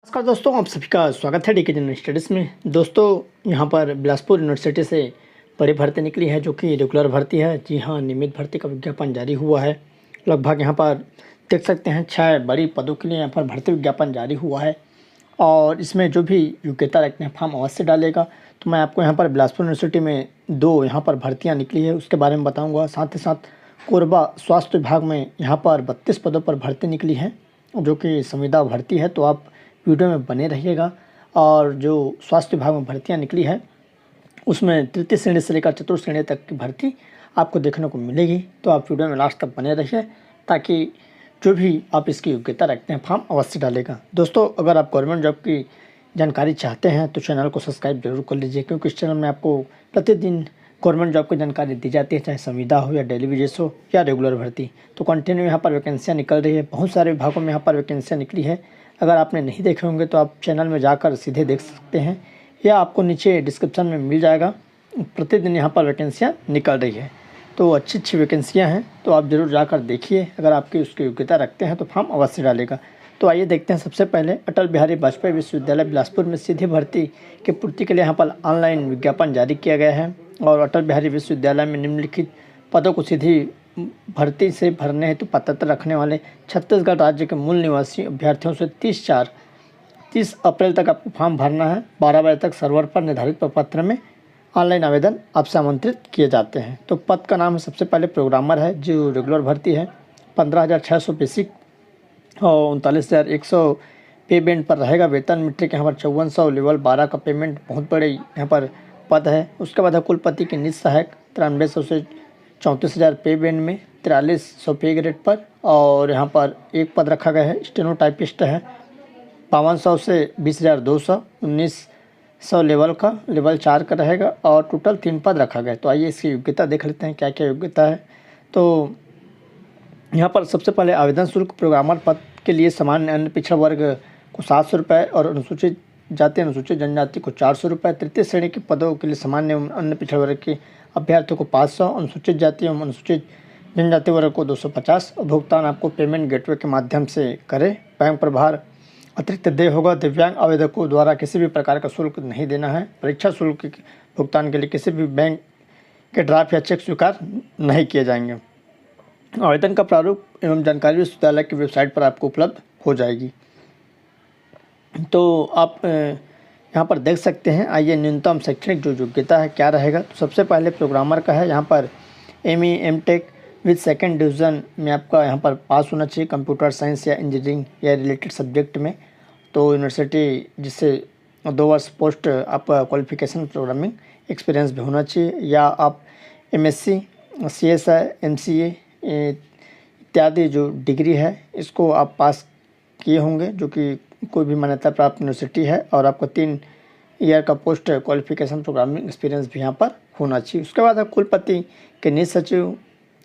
नमस्कार दोस्तों, आप सभी का स्वागत है डीके जनरल स्टडीज़ में। दोस्तों, यहाँ पर बिलासपुर यूनिवर्सिटी से बड़ी भर्ती निकली है जो कि रेगुलर भर्ती है। जी हाँ, नियमित भर्ती का विज्ञापन जारी हुआ है। लगभग यहाँ पर देख सकते हैं 6 बड़ी पदों के लिए यहाँ पर भर्ती विज्ञापन जारी हुआ है और इसमें जो भी योग्यता रखते हैं फॉर्म अवश्य डालेगा। तो मैं आपको यहाँ पर बिलासपुर यूनिवर्सिटी में 2 यहाँ पर भर्तियाँ निकली है उसके बारे में बताऊँगा। साथ ही साथ कोरबा स्वास्थ्य विभाग में यहाँ पर 32 पदों पर भर्ती निकली है जो कि संविदा भर्ती है। तो आप वीडियो में बने रहिएगा। और जो स्वास्थ्य विभाग में भर्तियां निकली है उसमें तृतीय श्रेणी से लेकर चतुर्थ श्रेणी तक की भर्ती आपको देखने को मिलेगी। तो आप वीडियो में लास्ट तक बने रहिए ताकि जो भी आप इसकी योग्यता रखते हैं फॉर्म अवश्य डालेगा। दोस्तों, अगर आप गवर्नमेंट जॉब की जानकारी चाहते हैं तो चैनल को सब्सक्राइब जरूर कर लीजिए, क्योंकि इस चैनल में आपको प्रतिदिन गवर्नमेंट जॉब की जानकारी दी जाती है, चाहे संविदा हो या डेली वेजेस हो या रेगुलर भर्ती। तो कंटिन्यू यहाँ पर वैकेंसियाँ निकल रही है, बहुत सारे विभागों में यहाँ पर वैकेंसियाँ निकली है। अगर आपने नहीं देखे होंगे तो आप चैनल में जाकर सीधे देख सकते हैं या आपको नीचे डिस्क्रिप्शन में मिल जाएगा। प्रतिदिन यहाँ पर वैकेंसियाँ निकल रही है, तो अच्छी अच्छी वैकेंसियाँ हैं, तो आप ज़रूर जाकर देखिए। अगर आपकी उसकी योग्यता रखते हैं तो फॉर्म अवश्य डालेगा। तो आइए देखते हैं। सबसे पहले अटल बिहारी वाजपेयी विश्वविद्यालय बिलासपुर में सीधी भर्ती की पूर्ति के लिए यहाँ पर ऑनलाइन विज्ञापन जारी किया गया है और अटल बिहारी विश्वविद्यालय में निम्नलिखित पदों को सीधी भर्ती से भरने हेतु पात्रता रखने वाले छत्तीसगढ़ राज्य के मूल निवासी अभ्यर्थियों से 30 अप्रैल तक आपको फॉर्म भरना है। 12 बजे तक सर्वर पर निर्धारित प्रपत्र में ऑनलाइन आवेदन आपसे आमंत्रित किए जाते हैं। तो पद का नाम है, सबसे पहले प्रोग्रामर है जो रेगुलर भर्ती है। 15,600 बेसिक और 39,100 पे बैंड पर रहेगा। वेतन मीट्रिक यहाँ पर 5400, लेवल 12 का पेमेंट बहुत बड़े यहाँ पर पद है। उसके बाद है कुलपति के निज सहायक 9300 से 34,000 पे बैंड में, 4300 पे ग्रेड पर। और यहाँ पर एक पद रखा गया है स्टेनोटाइपिस्ट है, 5200 से 20,200, 1900 लेवल का, लेवल 4 का रहेगा और टोटल 3 पद रखा गया है। तो आइए इसकी योग्यता देख लेते हैं क्या क्या योग्यता है। तो यहाँ पर सबसे पहले आवेदन शुल्क प्रोग्रामर पद के लिए सामान्य अन्य पिछड़ा वर्ग को 700 रुपये और अनुसूचित जाति अनुसूचित जनजाति को 400 रुपये। तृतीय श्रेणी के पदों के लिए सामान्य अन्य पिछड़ा वर्ग के अभ्यर्थियों को 500, अनुसूचित जाति एवं अनुसूचित जनजाति वर्ग को 250। भुगतान आपको पेमेंट गेटवे के माध्यम से करें। बैंक प्रभार अतिरिक्त देय होगा। दिव्यांग आवेदकों द्वारा किसी भी प्रकार का शुल्क नहीं देना है। परीक्षा शुल्क के भुगतान के लिए किसी भी बैंक के ड्राफ्ट या चेक स्वीकार नहीं किए जाएंगे। आवेदन का प्रारूप एवं जानकारी विश्वविद्यालय की वेबसाइट पर आपको उपलब्ध हो जाएगी। तो आप यहाँ पर देख सकते हैं। आइए न्यूनतम शैक्षणिक जो योग्यता है क्या रहेगा। तो सबसे पहले प्रोग्रामर का है, यहाँ पर ME M.Tech with second division में आपका यहाँ पर पास होना चाहिए कंप्यूटर साइंस या इंजीनियरिंग या रिलेटेड सब्जेक्ट में। तो यूनिवर्सिटी जिससे 2 वर्ष पोस्ट आपका क्वालिफिकेशन प्रोग्रामिंग एक्सपीरियंस भी होना चाहिए, या आप MSc CSI MCA इत्यादि जो डिग्री है इसको आप पास किए होंगे, जो कि कोई भी मान्यता प्राप्त यूनिवर्सिटी है, और आपको 3 ईयर का पोस्ट क्वालिफिकेशन प्रोग्रामिंग एक्सपीरियंस भी यहाँ पर होना चाहिए। उसके बाद है कुलपति के निज सचिव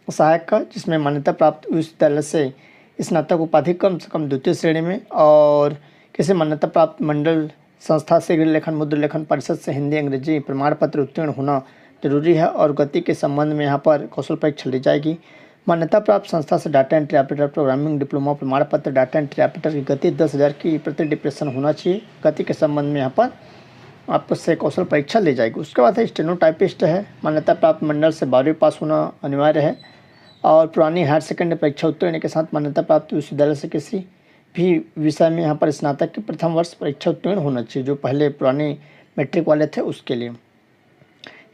सहायक का, जिसमें मान्यता प्राप्त विश्वविद्यालय से स्नातक उपाधि कम से कम द्वितीय श्रेणी में और किसी मान्यता प्राप्त मंडल संस्था से गृह लेखन मुद्र लेखन परिषद से हिंदी अंग्रेजी प्रमाण पत्र उत्तीर्ण होना जरूरी है। और गति के संबंध में यहाँ पर कौशल परीक्षा ली जाएगी। मान्यता प्राप्त संस्था से data entry operator programming diploma प्रमाण पत्र डाटा एंट्री ऑपरेटर की गति 10,000 की प्रति डिप्रेशन होना चाहिए। गति के संबंध में यहाँ पर आपको से कौशल परीक्षा ली जाएगी। उसके बाद है स्टेनोटाइपिस्ट है, मान्यता प्राप्त मंडल से 12वीं पास होना अनिवार्य है और पुरानी हायर सेकेंडरी परीक्षा उत्तीर्ण के साथ मान्यता प्राप्त विश्वविद्यालय से किसी भी विषय में यहाँ पर स्नातक की प्रथम वर्ष परीक्षा उत्तीर्ण होना चाहिए, जो पहले पुरानी मैट्रिक वाले थे उसके लिए।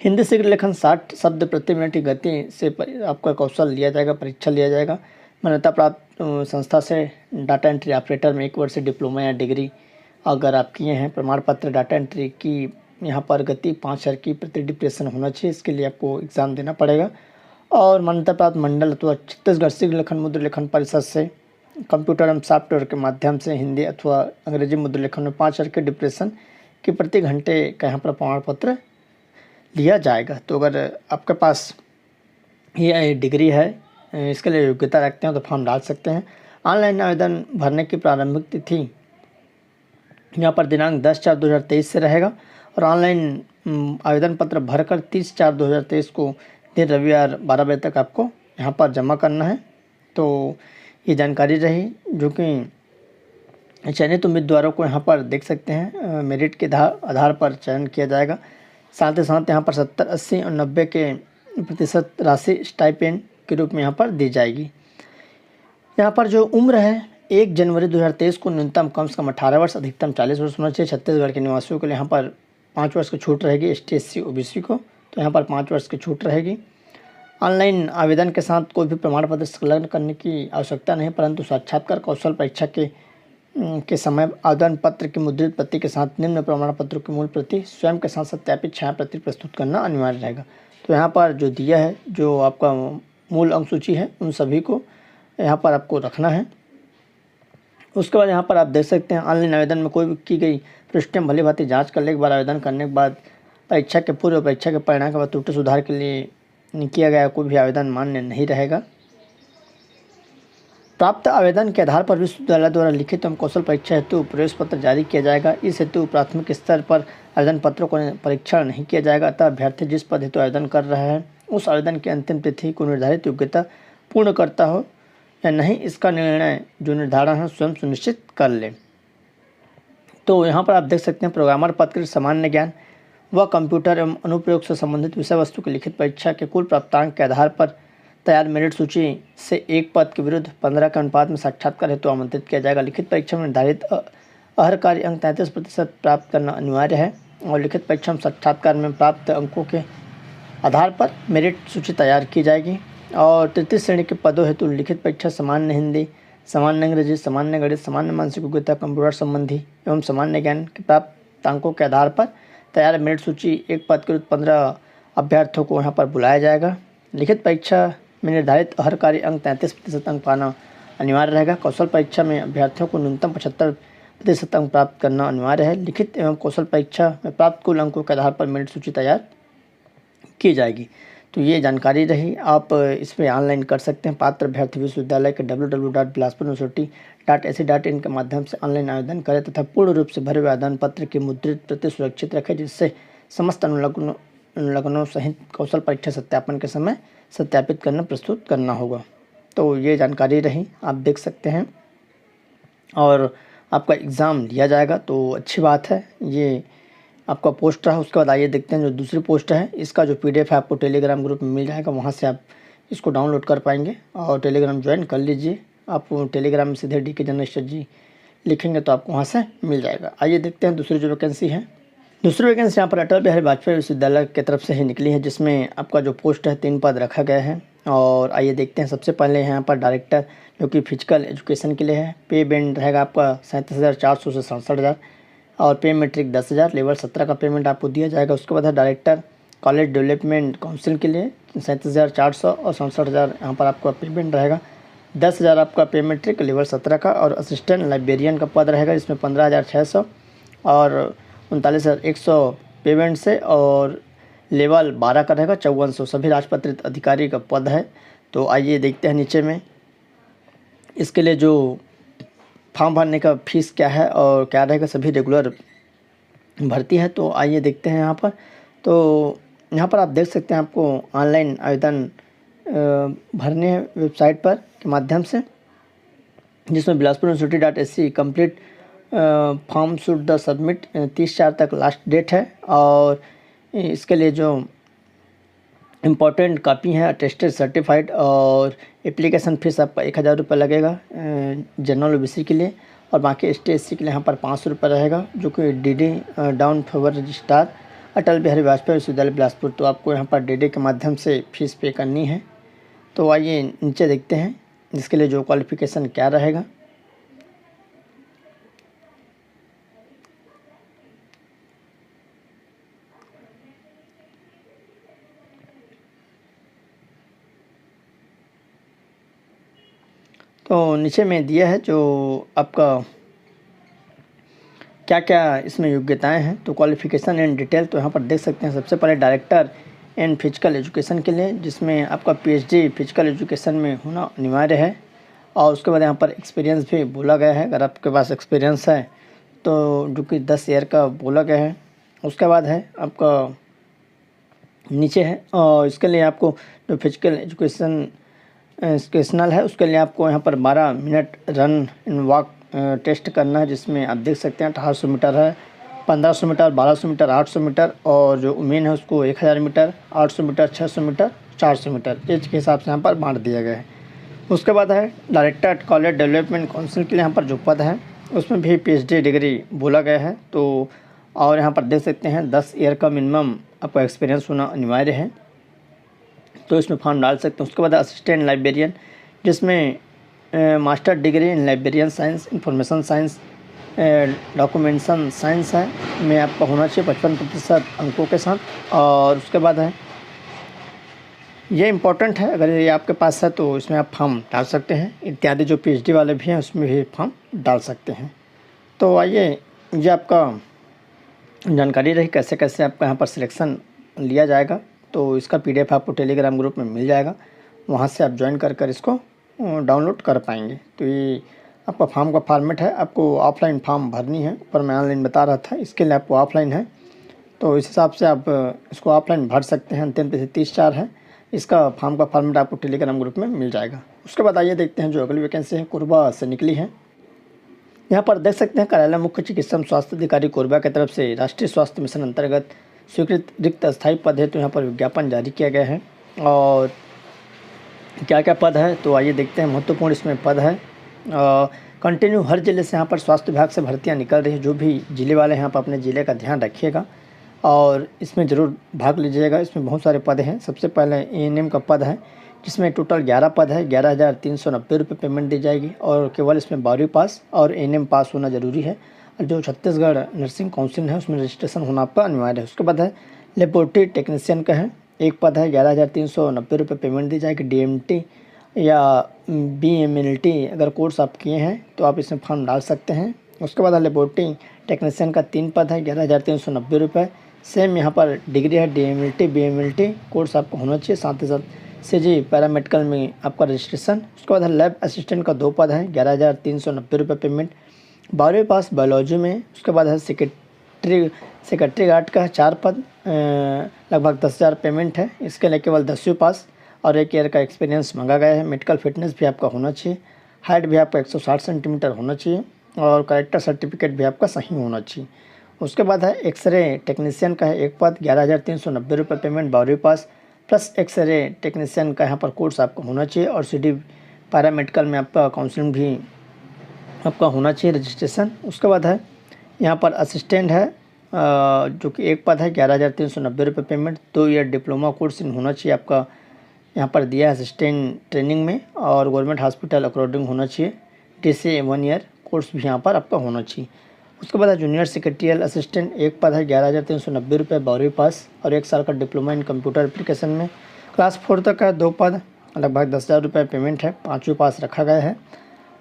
हिंदी शीघ्र लेखन 60 शब्द प्रति मिनट की गति से आपका कौशल लिया जाएगा, परीक्षा लिया जाएगा। मान्यता प्राप्त संस्था से डाटा एंट्री ऑपरेटर में 1 वर्ष डिप्लोमा या डिग्री अगर आप किए हैं। प्रमाण पत्र डाटा एंट्री की यहाँ पर गति 5,000 की प्रति डिप्रेशन होना चाहिए, इसके लिए आपको एग्ज़ाम देना पड़ेगा। और मान्यता प्राप्त मंडल अथवा छत्तीसगढ़ शीघ्र लेखन मुद्र लेखन परिषद से कंप्यूटर एवं सॉफ्टवेयर के माध्यम से हिंदी अथवा अंग्रेजी मुद्र लेखन में 5,000 के डिप्रेशन की प्रति घंटे का यहाँ पर प्रमाण पत्र लिया जाएगा। तो अगर आपके पास ये डिग्री है, इसके लिए योग्यता रखते हैं तो फॉर्म डाल सकते हैं। ऑनलाइन आवेदन भरने की प्रारंभिक तिथि यहाँ पर दिनांक 10/4/2023 से रहेगा और ऑनलाइन आवेदन पत्र भरकर 30/4/2023 को दिन रविवार 12 बजे तक आपको यहाँ पर जमा करना है। तो ये जानकारी रही जो कि चयनित उम्मीदवारों को यहाँ पर देख सकते हैं मेरिट के आधार पर चयन किया जाएगा। साथ ही साथ यहाँ पर 70, 80 और 90 के प्रतिशत राशि स्टाइपेंड के रूप में यहाँ पर दी जाएगी। यहाँ पर जो उम्र है 1 जनवरी 2023 को न्यूनतम कम से कम 18 वर्ष, अधिकतम 40 वर्ष होना चाहिए। छत्तीसगढ़ के निवासियों के लिए यहाँ पर 5 वर्ष की छूट रहेगी। ST, SC, OBC को तो यहाँ पर 5 वर्ष की छूट रहेगी। ऑनलाइन आवेदन के साथ कोई भी प्रमाण पत्र संलग्न करने की आवश्यकता नहीं, परंतु साक्षात्कार कौशल परीक्षा के समय आवेदन पत्र की मुद्रित प्रति के साथ निम्न प्रमाण पत्रों की मूल प्रति स्वयं के साथ सत्यापित छाया प्रति प्रस्तुत करना अनिवार्य रहेगा। तो यहाँ पर जो दिया है, जो आपका मूल अंक सूची है, उन सभी को यहाँ पर आपको रखना है। उसके बाद यहाँ पर आप देख सकते हैं ऑनलाइन आवेदन में कोई भी की गई प्रश्न भली भांति जाँच कर ले। एक बार आवेदन करने के बाद परीक्षा के पूर्व परीक्षा के परिणाम के बाद त्रुटि सुधार के लिए किया गया कोई भी आवेदन मान्य नहीं रहेगा। प्राप्त आवेदन के आधार पर विश्वविद्यालय द्वारा लिखित एवं कौशल परीक्षा हेतु प्रवेश पत्र जारी किया जाएगा। इस हेतु प्राथमिक स्तर पर आवेदन पत्रों को परीक्षण नहीं किया जाएगा। अतः अभ्यर्थी जिस पद हेतु आवेदन कर रहा है उस आवेदन की अंतिम तिथि को निर्धारित योग्यता पूर्ण करता हो या नहीं, इसका निर्णय जो निर्धारण है स्वयं सुनिश्चित कर ले। तो यहाँ पर आप देख सकते हैं प्रोग्रामर पद के सामान्य ज्ञान व कंप्यूटर एवं अनुप्रयोग से संबंधित विषय वस्तु की लिखित परीक्षा के कुल प्राप्तांक के आधार पर तैयार मेरिट सूची से एक पद के विरुद्ध 15 के अनुपात में साक्षात्कार हेतु आमंत्रित किया जाएगा। लिखित परीक्षा में निर्धारित हर कार्य अंक 33% प्राप्त करना अनिवार्य है और लिखित परीक्षा में साक्षात्कार में प्राप्त अंकों के आधार पर मेरिट सूची तैयार की जाएगी। और 33 श्रेणी के पदों हेतु लिखित परीक्षा सामान्य हिंदी, सामान्य अंग्रेजी, सामान्य गणित, सामान्य मानसिक योग्यता, कंप्यूटर संबंधी एवं सामान्य ज्ञान के प्राप्त अंकों के आधार पर तैयार मेरिट सूची एक पद के विरुद्ध 15 अभ्यर्थियों को यहाँ पर बुलाया जाएगा। लिखित परीक्षा में निर्धारित हर कार्य अंक 33% अंक पाना अनिवार्य रहेगा। कौशल परीक्षा में अभ्यर्थियों को न्यूनतम 75% अंक प्राप्त करना अनिवार्य है। लिखित एवं कौशल परीक्षा में प्राप्त कुल अंकों के आधार पर मेरिट सूची तैयार की जाएगी। तो ये जानकारी रही, आप इस पर ऑनलाइन कर सकते हैं। पात्र अभ्यर्थी विश्वविद्यालय के www.bilaspuruniversity.ac.in के माध्यम से ऑनलाइन आवेदन करें तथा पूर्ण रूप से भरे हुए आवेदन पत्र की मुद्रित प्रति सुरक्षित रखें, जिससे समस्त अनुलग्नों सहित कौशल परीक्षा सत्यापन के समय सत्यापित करना प्रस्तुत करना होगा। तो ये जानकारी रही, आप देख सकते हैं। और आपका एग्ज़ाम लिया जाएगा तो अच्छी बात है। ये आपका पोस्ट रहा। उसके बाद आइए देखते हैं जो दूसरी पोस्ट है, इसका जो PDF है आपको टेलीग्राम ग्रुप में मिल जाएगा, वहाँ से आप इसको डाउनलोड कर पाएंगे और टेलीग्राम ज्वाइन कर लीजिए। आप टेलीग्राम में सीधे DK जर्नलिस्ट जी लिखेंगे तो आपको वहाँ से मिल जाएगा। आइए देखते हैं दूसरी जो वैकेंसी है। दूसरी वैकेंसी यहाँ पर अटल बिहारी वाजपेयी विश्वविद्यालय की तरफ से ही निकली है, जिसमें आपका जो पोस्ट है 3 पद रखा गया है। और आइए देखते हैं। सबसे पहले यहाँ पर डायरेक्टर जो कि फिजिकल एजुकेशन के लिए है। पे बैंड रहेगा आपका 37,400 से 67,000 और पे मेट्रिक 10,000, लेवल 17 का पेमेंट आपको दिया जाएगा। उसके बाद है डायरेक्टर कॉलेज डेवलपमेंट काउंसिल के लिए 37,400 और 67,000 यहाँ पर आपका पेमेंट रहेगा। 10,000 आपका पे मेट्रिक, लेवल 17 का। और असिस्टेंट लाइब्रेरियन का पद रहेगा, इसमें 15,600 और 39,100 पेमेंट से और लेवल 12 का रहेगा, 5400। सभी राजपत्रित अधिकारी का पद है। तो आइए देखते हैं नीचे में इसके लिए जो फॉर्म भरने का फीस क्या है और क्या रहेगा। सभी रेगुलर भर्ती है। तो आइए देखते हैं यहाँ पर। तो यहाँ पर आप देख सकते हैं आपको ऑनलाइन आवेदन भरने हैं वेबसाइट पर के माध्यम से, जिसमें bilaspuruniversity.ac complete form should the submit 30/4 तक लास्ट डेट है। और इसके लिए जो इम्पोर्टेंट कापी है अटेस्टेड सर्टिफाइड और एप्लीकेशन फ़ीस आपका 1,000 रुपये लगेगा जनरल OBC के लिए। और बाकी ST SC के लिए यहाँ पर 500 रुपये रहेगा, जो कि DD down favour registrar Atal Bihari Vajpayee विश्वविद्यालय बिलासपुर। तो आपको यहाँ पर DD के माध्यम से फ़ीस पे करनी है। तो आइए नीचे देखते हैं इसके लिए जो क्वालिफ़िकेशन क्या रहेगा। तो नीचे में दिया है जो आपका क्या क्या इसमें योग्यताएं हैं। तो क्वालिफ़िकेशन एंड डिटेल तो यहाँ पर देख सकते हैं। सबसे पहले डायरेक्टर इन फिजिकल एजुकेशन के लिए, जिसमें आपका PhD फिजिकल एजुकेशन में होना अनिवार्य है। और उसके बाद यहाँ पर एक्सपीरियंस भी बोला गया है, अगर आपके पास एक्सपीरियंस है तो, जो कि 10 ईयर का बोला गया है। उसके बाद है आपका नीचे है और इसके लिए आपको जो फिजिकल एजुकेशनल है उसके लिए आपको यहाँ पर 12 minute run in walk test करना है, जिसमें आप देख सकते हैं 1800 मीटर है, 1500 मीटर, 1200 मीटर, 800 मीटर, और जो मेन है उसको 1000 metre, 800 metre, 600 metre, 400 metre age के हिसाब से यहाँ पर बांट दिया गया है। उसके बाद है डायरेक्टर कॉलेज डेवलपमेंट काउंसिल के लिए यहाँ पर जो पद है उसमें भी PhD डिग्री बोला गया है। तो और यहाँ पर देख सकते हैं 10 ईयर का मिनिमम आपका एक्सपीरियंस होना अनिवार्य है, तो इसमें फॉर्म डाल सकते हैं। उसके बाद असिस्टेंट लाइब्रेरियन, जिसमें master degree in librarian science, information science, documentation science है में आपका होना चाहिए 55% अंकों के साथ। और उसके बाद है ये इम्पोर्टेंट है, अगर ये आपके पास है तो इसमें आप फॉर्म डाल सकते हैं। इत्यादि जो PhD वाले भी हैं उसमें भी फॉर्म डाल सकते हैं। तो आइए, ये आपका जानकारी रही कैसे कैसे आपका यहाँ पर सिलेक्शन लिया जाएगा। तो इसका PDF आपको टेलीग्राम ग्रुप में मिल जाएगा, वहाँ से आप ज्वाइन कर इसको डाउनलोड कर पाएंगे। तो ये आपका फॉर्म का फॉर्मेट है, आपको ऑफलाइन फॉर्म भरनी है, ऊपर मैं ऑनलाइन बता रहा था, इसके लिए आपको ऑफलाइन है, तो इस हिसाब से आप इसको ऑफलाइन भर सकते हैं। अंतिम तिथि 30/4 है। इसका फॉर्म का फॉर्मेट आपको टेलीग्राम ग्रुप में मिल जाएगा। उसके बाद आइए देखते हैं जो अगली वैकेंसी है, कोरबा से निकली है। यहाँ पर देख सकते हैं कार्यालय मुख्य चिकित्सा स्वास्थ्य अधिकारी कोरबा की तरफ से राष्ट्रीय स्वास्थ्य मिशन अंतर्गत स्वीकृत रिक्त अस्थायी पद है, तो यहाँ पर विज्ञापन जारी किया गया है। और क्या क्या पद है तो आइए देखते हैं। महत्वपूर्ण इसमें पद है, कंटिन्यू हर जिले से यहाँ पर स्वास्थ्य विभाग से भर्तियाँ निकल रही है। जो भी जिले वाले हैं यहाँ पर अपने ज़िले का ध्यान रखिएगा और इसमें ज़रूर भाग लीजिएगा। इसमें बहुत सारे पद हैं। सबसे पहले ANM का पद है, जिसमें टोटल 11 पद है। 11,390 रुपये पेमेंट दी जाएगी और केवल इसमें 12वीं पास और ANM पास होना ज़रूरी है। और जो छत्तीसगढ़ नर्सिंग काउंसिल है उसमें रजिस्ट्रेशन होना आपका अनिवार्य है। उसके बाद है लेबोरेटरी टेक्नीशियन का है, एक पद है। 11,390 रुपये पेमेंट दी जाएगी। DMT या BMLT अगर कोर्स आप किए हैं तो आप इसमें फॉर्म डाल सकते हैं। उसके बाद लेबोरेटरी टेक्नीशियन का 3 पद है, 11,390 रुपये। सेम यहाँ पर डिग्री है, DMLT BMLT कोर्स आपको होना चाहिए, साथ ही साथ CG पैरामेडिकल में आपका रजिस्ट्रेशन। उसके बाद लैब असिस्टेंट का 2 पद है, 11,390 रुपये पेमेंट, 12वीं पास बायोलॉजी में। उसके बाद है सेक्रेटरी गार्ड का 4 पद, लगभग 10,000 पेमेंट है। इसके लिए केवल 10वीं पास और 1 ईयर का एक्सपीरियंस मांगा गया है। मेडिकल फिटनेस भी आपका होना चाहिए, हाइट भी आपका 160 सेंटीमीटर होना चाहिए और कैरेक्टर सर्टिफिकेट भी आपका सही होना चाहिए। उसके बाद है एक्सरे टेक्नीशियन का है, 1 पद, 11,390 रुपये पेमेंट, 12वीं पास प्लस एक्सरे टेक्नीशियन का यहाँ पर कोर्स आपका होना चाहिए और CD पैरामेडिकल में आपका काउंसलिंग भी आपका होना चाहिए, रजिस्ट्रेशन। उसके बाद है यहाँ पर असिस्टेंट है, जो कि 1 पद है, 11,390 रुपये पेमेंट, 2 ईयर डिप्लोमा कोर्स होना चाहिए आपका यहाँ पर दिया है असिस्टेंट ट्रेनिंग में और गवर्नमेंट हॉस्पिटल अकॉर्डिंग होना चाहिए। DCA 1 ईयर कोर्स भी यहाँ पर आपका होना चाहिए। उसके बाद जूनियर सेक्रेटरियल असिस्टेंट 1 पद है, 11,390 रुपये, 12वीं पास और 1 साल का डिप्लोमा इन कंप्यूटर एप्लीकेशन में। क्लास 4 तक का 2 पद, लगभग 10,000 रुपये पेमेंट है, 5वीं पास रखा गया है।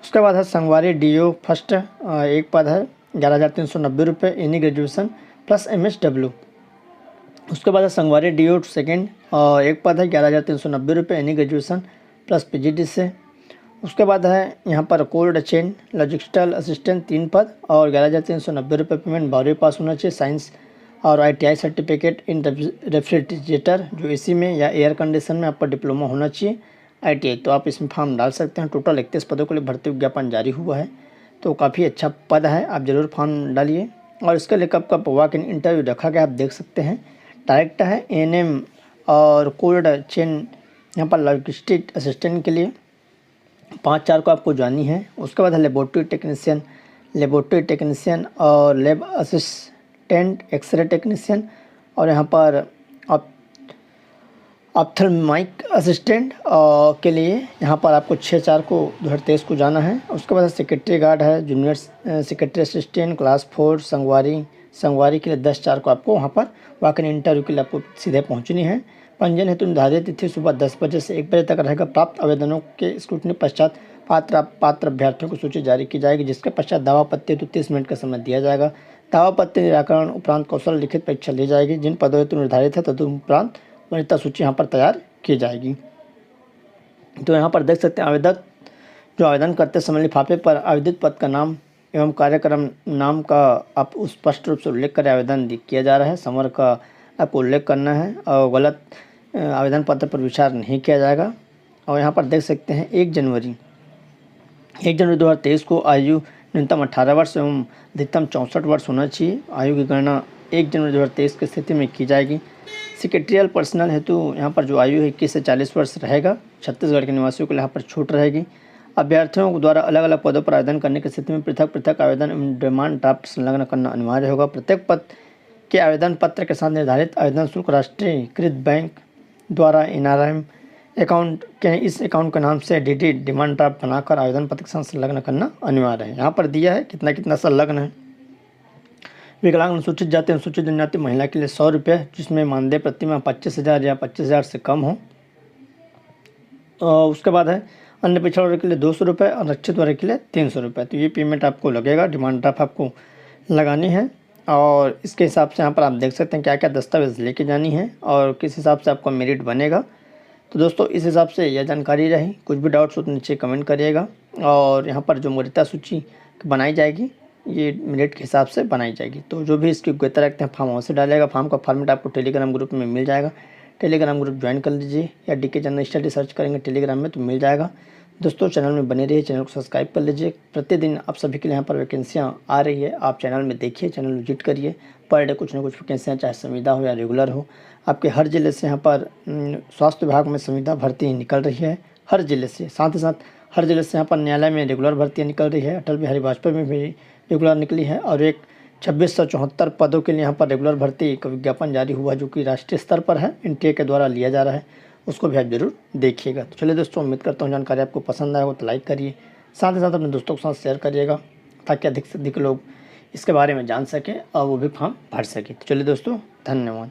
उसके बाद है संगवारी DO फर्स्ट, 1 पद है, 11,390 रुपये, एनी ग्रेजुएशन प्लस MSW। उसके बाद है संगवारी DO सेकेंड, 1 पद है, 11,390 रुपये, एनी ग्रेजुएशन प्लस PGD से। उसके बाद है यहाँ पर कोल्ड चेन लॉजिस्टिकल असिस्टेंट 3 पद और 11,390 रुपये पेमेंट, 12वीं पास होना चाहिए, साइंस और ITI सर्टिफिकेट इन रेफ्रिजरेटर जो AC में या एयर कंडीशन में आपका डिप्लोमा होना चाहिए, ITI। तो आप इसमें फॉर्म डाल सकते हैं। टोटल 31 पदों के लिए भर्ती विज्ञापन जारी हुआ है, तो काफ़ी अच्छा पद है, आप ज़रूर फॉर्म डालिए। और इसके लिए कब वॉक इन इंटरव्यू रखा गया आप देख सकते हैं। डायरेक्ट है ANM और कोल्ड चेन यहाँ पर लॉजिस्टिक असिस्टेंट के लिए 5/4 को आपको जानी है। उसके बाद है लेबोरेटरी टेक्नीशियन और लैब असिस्टेंट, एक्सरे टेक्नीशियन और यहाँ पर ऑप्थेल्मिक असिस्टेंट के लिए यहाँ पर आपको 6/4 को 2023 को जाना है। उसके बाद सेक्रेटरी गार्ड है, जूनियर सेक्रेटरी असिस्टेंट क्लास 4 संगवारी के लिए 10/4 को आपको वहाँ पर वॉक इन इंटरव्यू के लिए आपको सीधे पहुँचनी है। पंजीयन हेतु निर्धारित तिथि सुबह 10 बजे से 1 बजे तक रहेगा। प्राप्त आवेदनों के स्क्रूटनी पश्चात पात्र अभ्यर्थियों की सूची जारी की जाएगी, जिसके पश्चात दावा आपत्ति हेतु 30 मिनट का समय दिया जाएगा। दावा आपत्ति निराकरण उपरांत कौशल लिखित परीक्षा ली जाएगी। जिन पदों हेतु निर्धारित है तदुपरांत वरीयता सूची यहाँ पर तैयार की जाएगी। तो यहाँ पर देख सकते हैं आवेदन करते समय लिफाफे पर आवेदित पद का नाम एवं कार्यक्रम नाम का आप स्पष्ट रूप से उल्लेख कर आवेदन किया जा रहा है। समर का आपको उल्लेख करना है और गलत आवेदन पत्र पर विचार नहीं किया जाएगा। और यहाँ पर देख सकते हैं 1 जनवरी 2023 को आयु न्यूनतम 18 वर्ष एवं अधिकतम 64 वर्ष होना चाहिए। आयु की गणना 1 जनवरी 2023 की स्थिति में की जाएगी। सेक्रेटरियल पर्सनल हेतु यहाँ पर जो आयु है 21 से 40 वर्ष रहेगा। छत्तीसगढ़ के निवासियों के लिए यहाँ पर छूट रहेगी। अभ्यर्थियों द्वारा अलग अलग पदों पर आवेदन करने की स्थिति में पृथक पृथक आवेदन एवं डिमांड ड्राफ्ट संलग्न करना अनिवार्य होगा। प्रत्येक पद के आवेदन पत्र के साथ निर्धारित आवेदन शुल्क राष्ट्रीयकृत बैंक द्वारा NRM अकाउंट के इस अकाउंट के नाम से DD डिमांड ड्राफ्ट बनाकर आवेदन पत्र के साथ संलग्न करना अनिवार्य है। यहाँ पर दिया है कितना कितना संलग्न है। विकलांग, अनुसूचित जाति, अनुसूचित जनजाति महिला के लिए 100 रुपये, जिसमें मानदेय प्रतिमाह 25,000 या 25,000 से कम हो। उसके बाद है अन्य पिछड़ा वर्ग के लिए 200 रुपये और आरक्षित वर्ग के लिए 300 रुपये। तो ये पेमेंट आपको लगेगा। डिमांड ड्राफ्ट आपको लगानी है और इसके हिसाब से यहाँ पर आप देख सकते हैं क्या क्या दस्तावेज़ लेके जानी है और किस हिसाब से आपका मेरिट बनेगा। तो दोस्तों इस हिसाब से यह जानकारी रही। कुछ भी डाउट्स हो तो नीचे कमेंट करिएगा। और यहाँ पर जो वरीयता सूची बनाई जाएगी ये मेरिट के हिसाब से बनाई जाएगी। तो जो भी इसकी योग्यता रखते हैं फॉर्म अवश्य डालेगा। फॉर्म का फॉर्मेट आपको टेलीग्राम ग्रुप में मिल जाएगा। टेलीग्राम ग्रुप ज्वाइन कर लीजिए या DK जनरल स्टडी सर्च करेंगे टेलीग्राम में तो मिल जाएगा। दोस्तों चैनल में बने रहिए, चैनल को सब्सक्राइब कर लीजिए। प्रतिदिन आप सभी के लिए यहाँ पर वैकेंसियाँ आ रही है। आप चैनल में देखिए, चैनल विजिट करिए। पर डे कुछ ना कुछ वैकेंसियाँ चाहे संविदा हो या रेगुलर हो, आपके हर जिले से यहाँ पर स्वास्थ्य विभाग में संविदा भर्ती निकल रही है हर जिले से। साथ ही साथ हर जिले से यहाँ पर न्यायालय में रेगुलर भर्तियाँ निकल रही है। अटल बिहारी वाजपेयी में भी रेगुलर निकली है और एक 2674 पदों के लिए यहाँ पर रेगुलर भर्ती का विज्ञापन जारी हुआ जो कि राष्ट्रीय स्तर पर है, NTA के द्वारा लिया जा रहा है। उसको भी आप जरूर देखिएगा। तो चलिए दोस्तों, उम्मीद करता हूँ जानकारी आपको पसंद आए हो तो लाइक करिए, साथ ही साथ अपने दोस्तों के साथ शेयर करिएगा ताकि अधिक से अधिक लोग इसके बारे में जान सकें और वो भी फॉर्म भर सकें। तो चलिए दोस्तों, धन्यवाद।